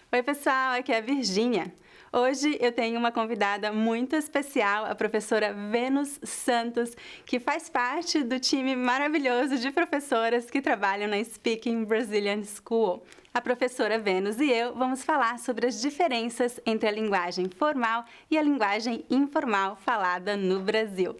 Oi, pessoal, aqui é a Virgínia. Hoje eu tenho uma convidada muito especial, a professora Vênus Santos, que faz parte do time maravilhoso de professoras que trabalham na Speaking Brazilian School. A professora Vênus e eu vamos falar sobre as diferenças entre a linguagem formal e a linguagem informal falada no Brasil.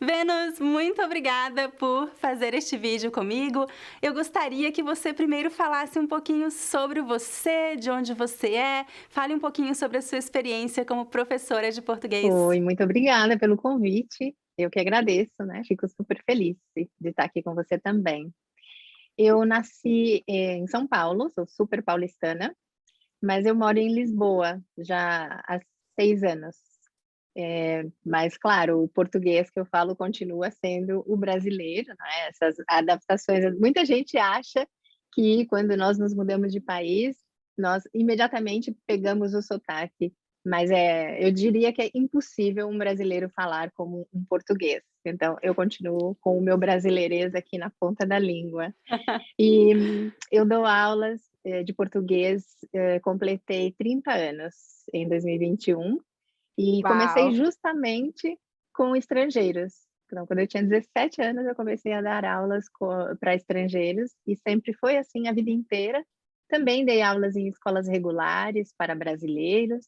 Vênus, muito obrigada por fazer este vídeo comigo. Eu gostaria que você primeiro falasse um pouquinho sobre você, de onde você é, fale um pouquinho sobre a sua experiência como professora de português. Oi, muito obrigada pelo convite. Eu que agradeço, né, fico super feliz de estar aqui com você também. Eu nasci, em São Paulo, sou super paulistana, mas eu moro em Lisboa já há 6 anos. Mas claro, o português que eu falo continua sendo o brasileiro, né, essas adaptações muita gente acha que quando nós nos mudamos de país, nós imediatamente pegamos o sotaque, mas, eu diria que é impossível um brasileiro falar como um português, então eu continuo com o meu brasileirês aqui na ponta da língua. E eu dou aulas, de português, completei 30 anos em 2021 e comecei Uau! justamente com estrangeiros. Então, quando eu tinha 17 anos, eu comecei a dar aulas para estrangeiros e sempre foi assim a vida inteira. Também dei aulas em escolas regulares para brasileiros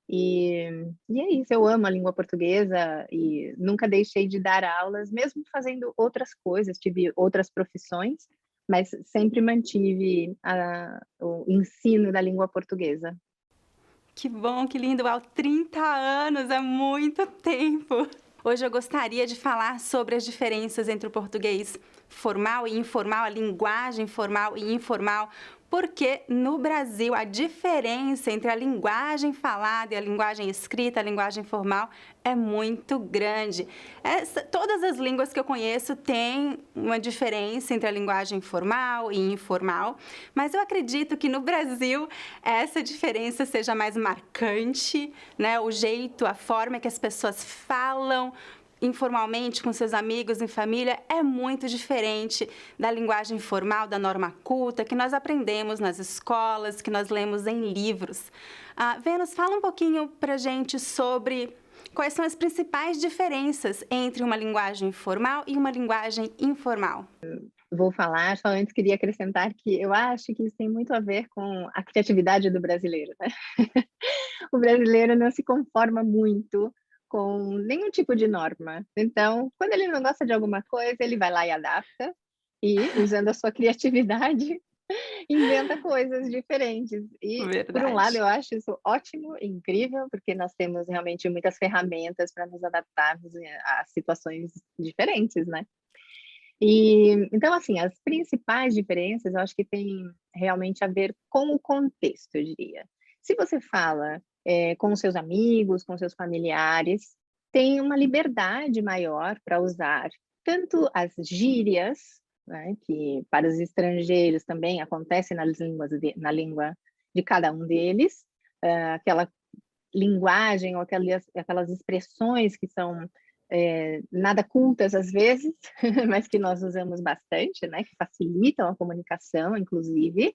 e e é isso, eu amo a língua portuguesa e nunca deixei de dar aulas, mesmo fazendo outras coisas, tive outras profissões, mas sempre mantive o ensino da língua portuguesa. Que bom, que lindo! Uau, 30 anos, é muito tempo! Hoje eu gostaria de falar sobre as diferenças entre o português formal e informal, a linguagem formal e informal, porque no Brasil a diferença entre a linguagem falada e a linguagem escrita, a linguagem formal, é muito grande. Todas as línguas que eu conheço têm uma diferença entre a linguagem formal e informal, mas eu acredito que no Brasil essa diferença seja mais marcante, né? O jeito, a forma que as pessoas falam informalmente com seus amigos, em família, é muito diferente da linguagem formal, da norma culta, que nós aprendemos nas escolas, que nós lemos em livros. Vênus, fala um pouquinho para a gente sobre quais são as principais diferenças entre uma linguagem formal e uma linguagem informal. Vou falar, só antes queria acrescentar que eu acho que isso tem muito a ver com a criatividade do brasileiro, né. O brasileiro não se conforma muito com nenhum tipo de norma, então, quando ele não gosta de alguma coisa, ele vai lá e adapta, e usando a sua criatividade, inventa coisas diferentes. E, por um lado, Verdade. eu acho isso ótimo e incrível, porque nós temos realmente muitas ferramentas para nos adaptarmos a situações diferentes, né. E, então, assim, as principais diferenças eu acho que tem realmente a ver com o contexto, eu diria. Se você fala, com os seus amigos, com seus familiares, tem uma liberdade maior para usar tanto as gírias, né, que para os estrangeiros também acontece na língua de cada um deles, aquela linguagem ou aquelas expressões que são, nada cultas às vezes, mas que nós usamos bastante, né, que facilitam a comunicação inclusive,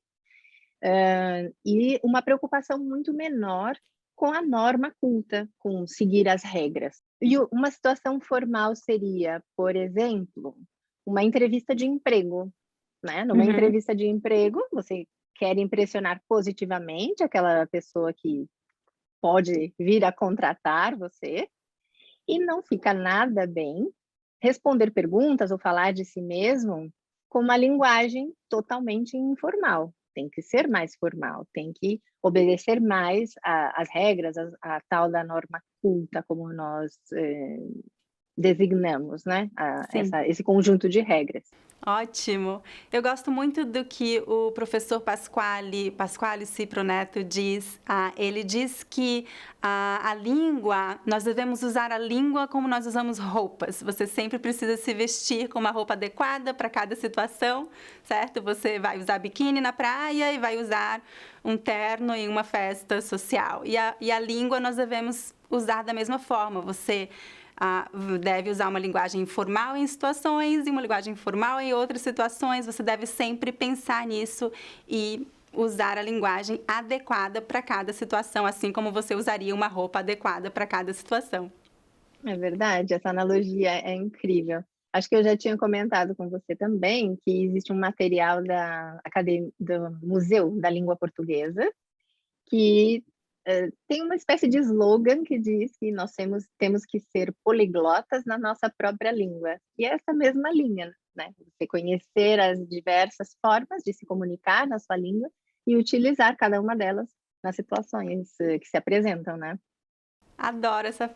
e uma preocupação muito menor com a norma culta, com seguir as regras. E uma situação formal seria, por exemplo, uma entrevista de emprego, né, numa Uhum. entrevista de emprego, você quer impressionar positivamente aquela pessoa que pode vir a contratar você, e não fica nada bem responder perguntas ou falar de si mesmo com uma linguagem totalmente informal. Tem que ser mais formal, tem que obedecer mais às regras, a tal da norma culta, como nós designamos, né, Sim. esse conjunto de regras. Ótimo. Eu gosto muito do que o professor Pasquale Cipro Neto diz. Ele diz que a língua, nós devemos usar a língua como nós usamos roupas. Você sempre precisa se vestir com uma roupa adequada para cada situação, certo? Você vai usar biquíni na praia e vai usar um terno em uma festa social. E a língua nós devemos usar da mesma forma. Você deve usar uma linguagem informal em situações e uma linguagem formal em outras situações. Você deve sempre pensar nisso e usar a linguagem adequada para cada situação, assim como você usaria uma roupa adequada para cada situação. É verdade, essa analogia é incrível. Acho que eu já tinha comentado com você também que existe um material do Museu da Língua Portuguesa, que tem uma espécie de slogan que diz que nós temos que ser poliglotas na nossa própria língua. E é essa mesma linha, né? Você conhecer as diversas formas de se comunicar na sua língua e utilizar cada uma delas nas situações que se apresentam, né? Adoro essa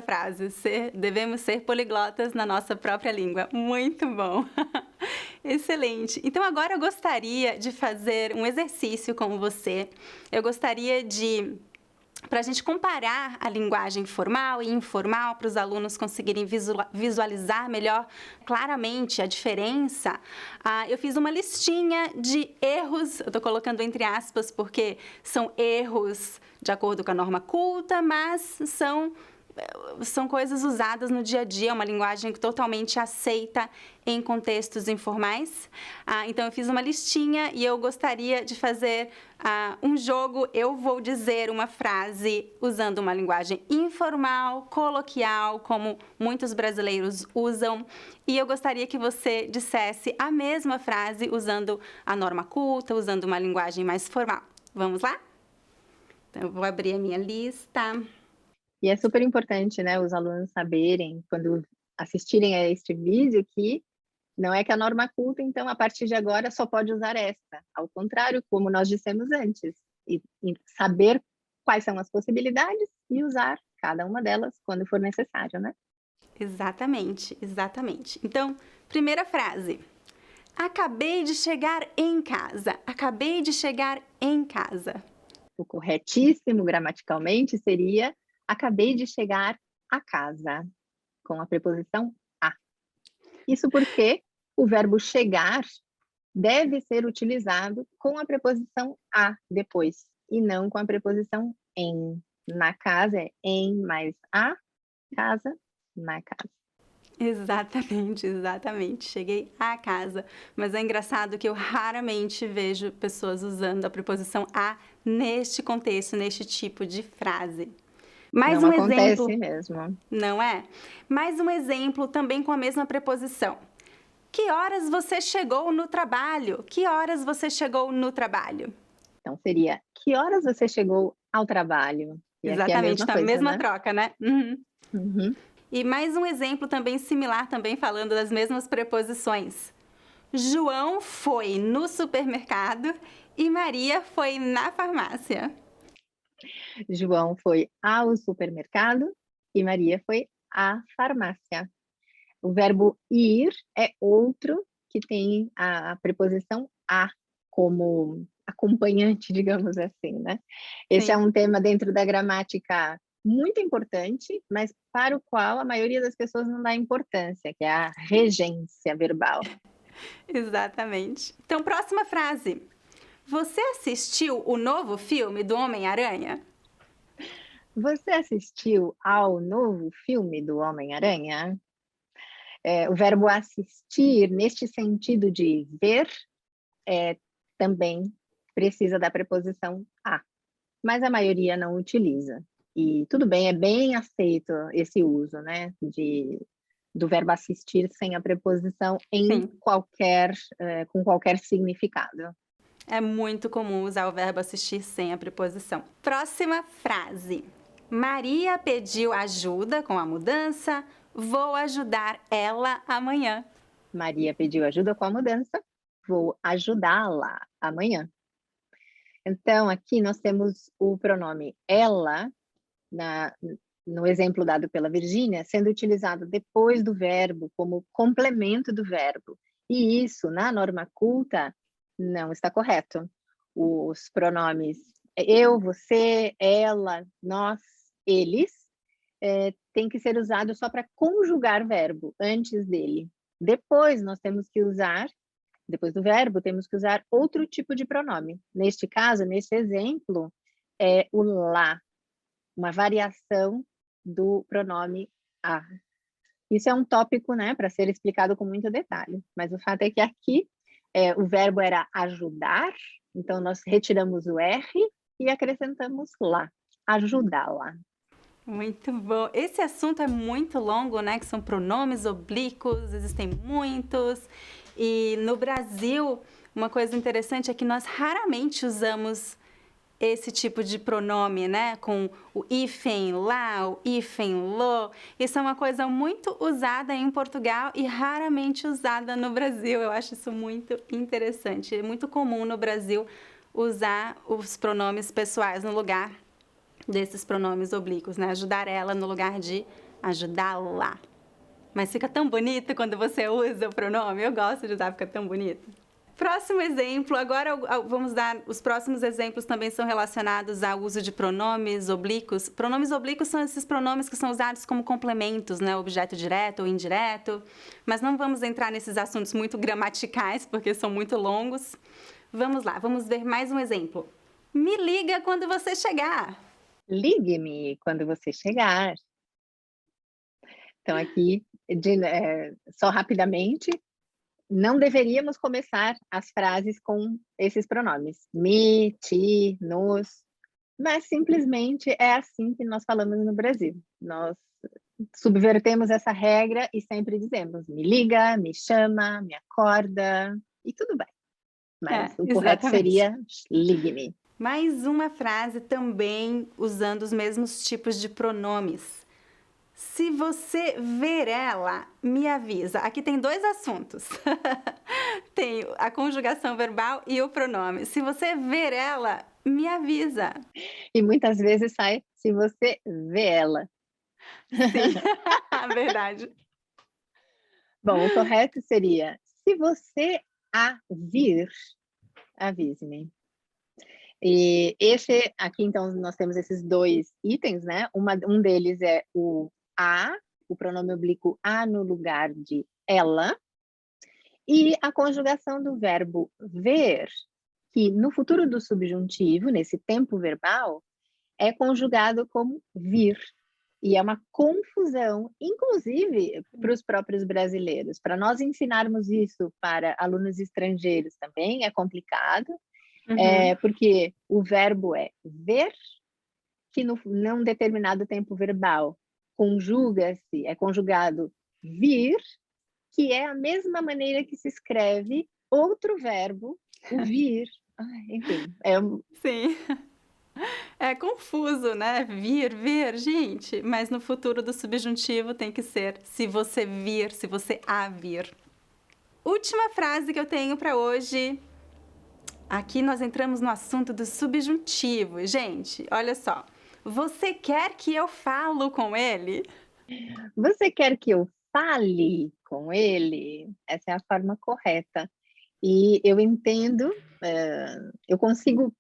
frase. Devemos ser poliglotas na nossa própria língua. Muito bom. Excelente. Então, agora eu gostaria de fazer um exercício com você. Eu gostaria para a gente comparar a linguagem formal e informal, para os alunos conseguirem visualizar melhor claramente a diferença, eu fiz uma listinha de erros, eu estou colocando entre aspas porque são erros de acordo com a norma culta, mas são coisas usadas no dia a dia, uma linguagem totalmente aceita em contextos informais. Então, eu fiz uma listinha e eu gostaria de fazer um jogo. Eu vou dizer uma frase usando uma linguagem informal, coloquial, como muitos brasileiros usam, e eu gostaria que você dissesse a mesma frase usando a norma culta, usando uma linguagem mais formal. Vamos lá? Então, eu vou abrir a minha lista. E é super importante, né, os alunos saberem, quando assistirem a este vídeo, que não é que a norma culta, então, a partir de agora, só pode usar esta. Ao contrário, como nós dissemos antes, e saber quais são as possibilidades e usar cada uma delas quando for necessário, né? Exatamente, exatamente. Então, primeira frase. Acabei de chegar em casa. Acabei de chegar em casa. O corretíssimo gramaticalmente seria acabei de chegar a casa, com a preposição a. Isso porque o verbo chegar deve ser utilizado com a preposição a depois, e não com a preposição em. Na casa é em mais a, casa, na casa. Exatamente, exatamente. Cheguei à casa. Mas é engraçado que eu raramente vejo pessoas usando a preposição a neste contexto, neste tipo de frase. Mais Não um exemplo, acontece mesmo. não é? Mais um exemplo também com a mesma preposição. Que horas você chegou no trabalho? Que horas você chegou no trabalho? Então seria, que horas você chegou ao trabalho? E aqui é a Exatamente, mesma tá? coisa, Mesma né? troca, né? Uhum. Uhum. E mais um exemplo também similar, também falando das mesmas preposições. João foi no supermercado e Maria foi na farmácia. João foi ao supermercado e Maria foi à farmácia. O verbo ir é outro que tem a preposição a como acompanhante, digamos assim, né? Esse é Sim, um tema dentro da gramática muito importante, mas para o qual a maioria das pessoas não dá importância, que é a regência verbal. exatamente. Então, próxima frase. Você assistiu o novo filme do Homem-Aranha? Você assistiu ao novo filme do Homem-Aranha? O verbo assistir, neste sentido de ver, também precisa da preposição a, mas a maioria não utiliza. E tudo bem, é bem aceito esse uso, né, do verbo assistir sem a preposição em Sim, com qualquer significado. é muito comum usar o verbo assistir sem a preposição. Próxima frase. Maria pediu ajuda com a mudança. Vou ajudar ela amanhã. Maria pediu ajuda com a mudança, vou ajudá-la amanhã. Então, aqui nós temos o pronome ela no exemplo dado pela Virgínia, sendo utilizado depois do verbo, como complemento do verbo. E isso, na norma culta, não está correto. Os pronomes eu, você, ela, nós, eles, têm que ser usados só para conjugar verbo antes dele. Depois nós temos que usar, depois do verbo, temos que usar outro tipo de pronome. Neste caso, nesse exemplo, é o lá, uma variação do pronome a. Isso é um tópico, né, para ser explicado com muito detalhe, mas o fato é que aqui o verbo era ajudar, então nós retiramos o R e acrescentamos lá, ajudá-la. Muito bom. Esse assunto é muito longo, né? Que são pronomes oblíquos, existem muitos. E no Brasil, uma coisa interessante é que nós raramente usamos esse tipo de pronome, né? Com o hífen lá, o hífen lo. Isso é uma coisa muito usada em Portugal e raramente usada no Brasil. Eu acho isso muito interessante. É muito comum no Brasil usar os pronomes pessoais no lugar desses pronomes oblíquos, né? Ajudar ela no lugar de ajudá-la. Mas fica tão bonito quando você usa o pronome. Eu gosto de usar, fica tão bonito. Próximo exemplo, agora vamos dar, os próximos exemplos também são relacionados ao uso de pronomes oblíquos. Pronomes oblíquos são esses pronomes que são usados como complementos, né? Objeto direto ou indireto, mas não vamos entrar nesses assuntos muito gramaticais, porque são muito longos. Vamos lá, vamos ver mais um exemplo. Me liga quando você chegar. Ligue-me quando você chegar. Então, aqui, só rapidamente, não deveríamos começar as frases com esses pronomes. Me, ti, nos. Mas simplesmente é assim que nós falamos no Brasil. Nós subvertemos essa regra e sempre dizemos me liga, me chama, me acorda e tudo bem. Mas o correto seria ligue-me. Mais uma frase também usando os mesmos tipos de pronomes. Se você ver ela, me avisa. Aqui tem dois assuntos. Tem a conjugação verbal e o pronome. Se você ver ela, me avisa. E muitas vezes sai se você vê ela. Sim, verdade. Bom, o correto seria se você a vir, avise-me. E esse aqui, então, nós temos esses dois itens, né? Um deles é o a, o pronome oblíquo a no lugar de ela, e a conjugação do verbo ver, que no futuro do subjuntivo, nesse tempo verbal, é conjugado como vir. E é uma confusão, inclusive para os próprios brasileiros. Para nós ensinarmos isso para alunos estrangeiros também é complicado, porque o verbo é ver, que num determinado tempo verbal conjuga-se, é conjugado vir, que é a mesma maneira que se escreve outro verbo, o vir. Enfim. Sim. É confuso, né? Vir, ver, gente. Mas no futuro do subjuntivo tem que ser se você vir, se você a vir. Última frase que eu tenho para hoje. Aqui nós entramos no assunto do subjuntivo. Gente, olha só. Você quer que eu falo com ele? Você quer que eu fale com ele? Essa é a forma correta. E eu entendo, eu consigo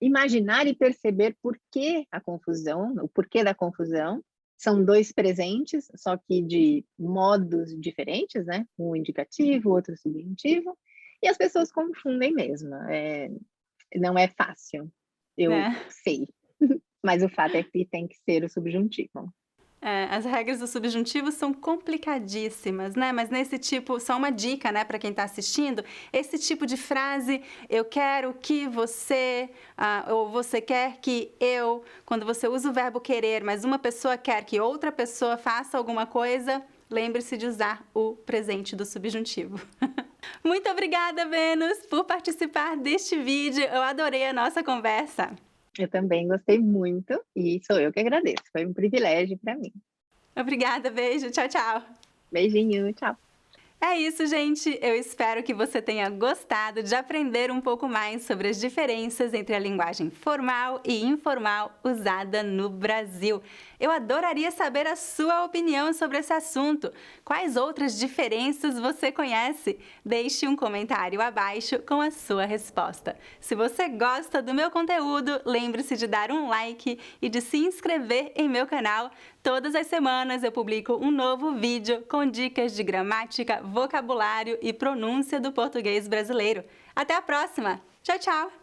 imaginar e perceber por que a confusão, o porquê da confusão. São dois presentes, só que de modos diferentes, né? Um indicativo, outro subjuntivo. E as pessoas confundem mesmo. Não é fácil, eu sei. Mas o fato é que tem que ser o subjuntivo. As regras do subjuntivo são complicadíssimas, né? Mas nesse tipo, só uma dica, né, para quem está assistindo, esse tipo de frase, eu quero que você, ou você quer que eu, quando você usa o verbo querer, mas uma pessoa quer que outra pessoa faça alguma coisa, lembre-se de usar o presente do subjuntivo. Muito obrigada, Vênus, por participar deste vídeo. Eu adorei a nossa conversa. Eu também gostei muito e sou eu que agradeço. Foi um privilégio para mim. Obrigada, beijo. Tchau, tchau. Beijinho, tchau. É isso, gente! Eu espero que você tenha gostado de aprender um pouco mais sobre as diferenças entre a linguagem formal e informal usada no Brasil. Eu adoraria saber a sua opinião sobre esse assunto. Quais outras diferenças você conhece? Deixe um comentário abaixo com a sua resposta. Se você gosta do meu conteúdo, lembre-se de dar um like e de se inscrever em meu canal. Todas as semanas eu publico um novo vídeo com dicas de gramática, vocabulário e pronúncia do português brasileiro. Até a próxima! Tchau, tchau!